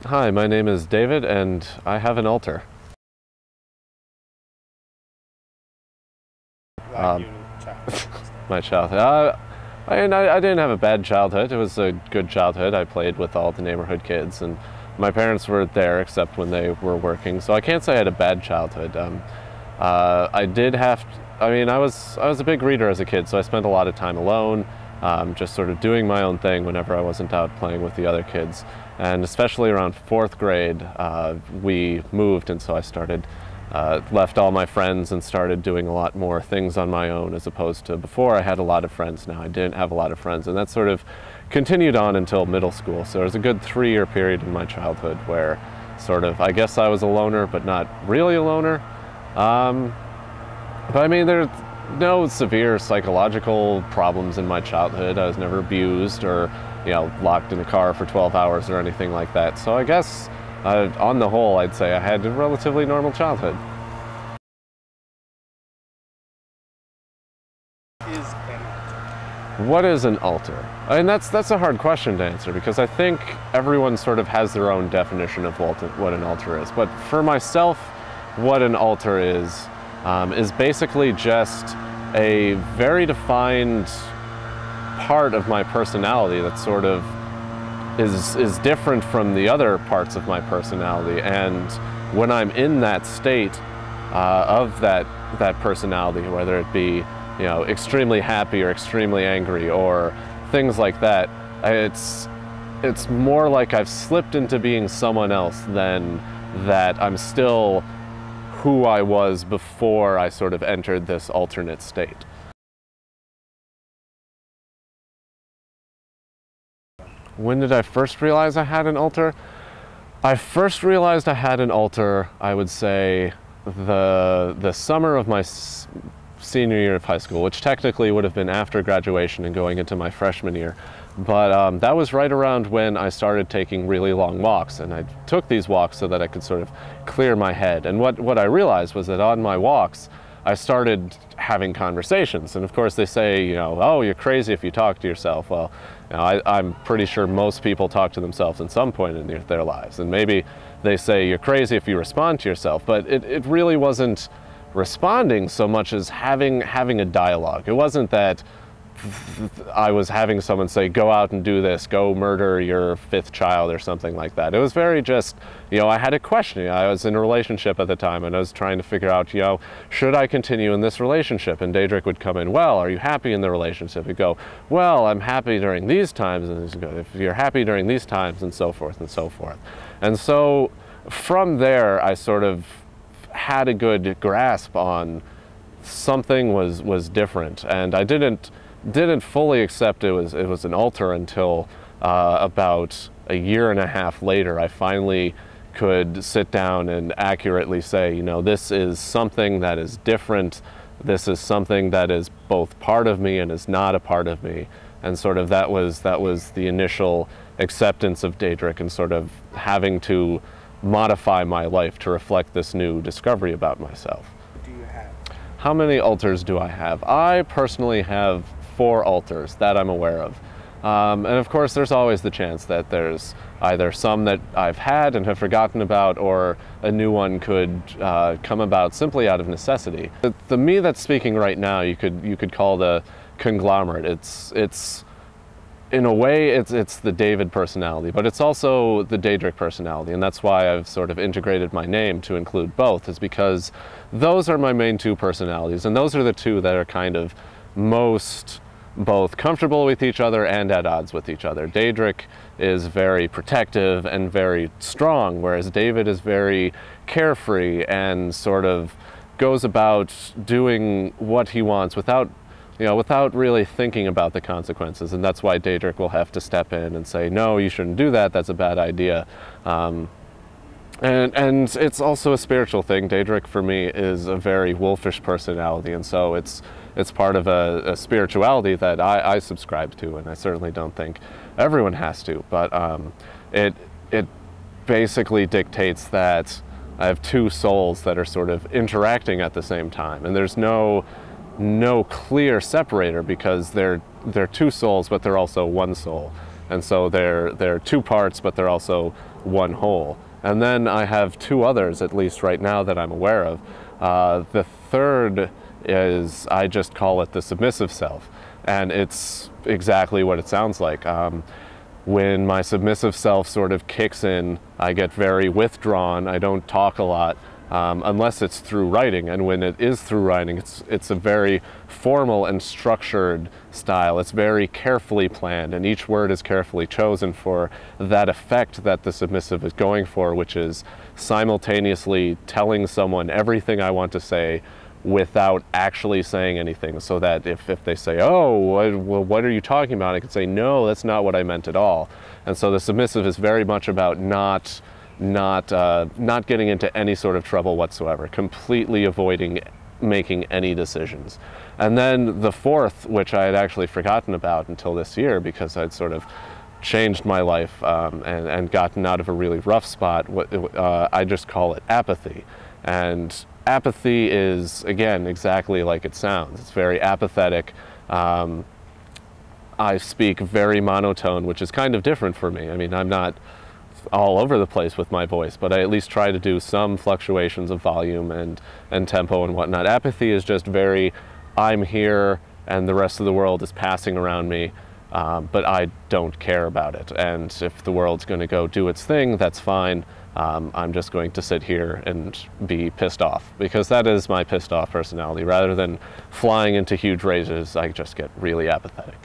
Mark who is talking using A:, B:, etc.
A: Hi, my name is David, and I have an alter. My childhood. I didn't have a bad childhood. It was a good childhood. I played with all the neighborhood kids, and my parents were there except when they were working. So I can't say I had a bad childhood. I did have. I was a big reader as a kid, so I spent a lot of time alone, just sort of doing my own thing whenever I wasn't out playing with the other kids. And especially around fourth grade, we moved, and so I started. Left all my friends and started doing a lot more things on my own, as opposed to before I had a lot of friends. Now I didn't have a lot of friends, and that sort of continued on until middle school. So there was a good 3-year period in my childhood where sort of, I guess I was a loner, but not really a loner. But I mean, there's no severe psychological problems in my childhood. I was never abused or, locked in a car for 12 hours or anything like that. So I guess on the whole, I'd say I had a relatively normal childhood. What is an alter? I mean, that's a hard question to answer because I think everyone sort of has their own definition of what an alter is. But for myself, what an alter is basically just a very defined part of my personality that sort of is different from the other parts of my personality, and when I'm in that state of that personality, whether it be extremely happy or extremely angry or things like that, it's more like I've slipped into being someone else than that I'm still who I was before I sort of entered this alternate state. When did I first realize I had an alter? I first realized I had an alter, I would say, the summer of my senior year of high school, which technically would have been after graduation and going into my freshman year. But that was right around when I started taking really long walks, and I took these walks so that I could sort of clear my head. And what I realized was that on my walks, I started having conversations. And of course they say, oh, you're crazy if you talk to yourself. Well, I'm pretty sure most people talk to themselves at some point in their lives. And maybe they say you're crazy if you respond to yourself, but it really wasn't responding so much as having a dialogue. It wasn't that I was having someone say, go out and do this, go murder your 5th child or something like that. It was very just, I had a question. I was in a relationship at the time and I was trying to figure out, should I continue in this relationship? And Daedric would come in, well, are you happy in the relationship? He'd go, well, I'm happy during these times. And he'd go, if you're happy during these times, and so forth and so forth. And so from there, I sort of had a good grasp on something was different. And I didn't fully accept it was an alter until about a year and a half later. I finally could sit down and accurately say, this is something that is different. This is something that is both part of me and is not a part of me. And sort of that was the initial acceptance of Daedric and sort of having to modify my life to reflect this new discovery about myself.
B: What do you have?
A: How many alters do I have? I personally have 4 alters that I'm aware of. And of course, there's always the chance that there's either some that I've had and have forgotten about, or a new one could come about simply out of necessity. The me that's speaking right now, you could call the conglomerate. It's in a way, it's the David personality, but it's also the Daedric personality, and that's why I've sort of integrated my name to include both, is because those are my main 2 personalities, and those are the 2 that are kind of most both comfortable with each other and at odds with each other. Daedric is very protective and very strong, whereas David is very carefree and sort of goes about doing what he wants without really thinking about the consequences. And that's why Daedric will have to step in and say, no, you shouldn't do that, that's a bad idea. And it's also a spiritual thing. Daedric, for me, is a very wolfish personality, and so it's part of a spirituality that I subscribe to, and I certainly don't think everyone has to, but it basically dictates that I have 2 souls that are sort of interacting at the same time, and there's no clear separator because they're 2 souls, but they're also 1 soul. And so they're 2 parts, but they're also one whole. And then I have two others, at least right now, that I'm aware of. The third is, I just call it the submissive self. And it's exactly what it sounds like. When my submissive self sort of kicks in, I get very withdrawn. I don't talk a lot unless it's through writing. And when it is through writing, it's a very formal and structured style. It's very carefully planned, and each word is carefully chosen for that effect that the submissive is going for, which is simultaneously telling someone everything I want to say without actually saying anything, so that if they say, oh, what are you talking about? I can say, no, that's not what I meant at all. And so the submissive is very much about not getting into any sort of trouble whatsoever, completely avoiding making any decisions. And then the fourth, which I had actually forgotten about until this year because I'd sort of changed my life and gotten out of a really rough spot, I just call it apathy. And apathy is, again, exactly like it sounds. It's very apathetic. I speak very monotone, which is kind of different for me. I mean, I'm not all over the place with my voice, but I at least try to do some fluctuations of volume and tempo and whatnot. Apathy is just very, I'm here and the rest of the world is passing around me, but I don't care about it. And if the world's going to go do its thing, that's fine. I'm just going to sit here and be pissed off, because that is my pissed off personality. Rather than flying into huge rages, I just get really apathetic.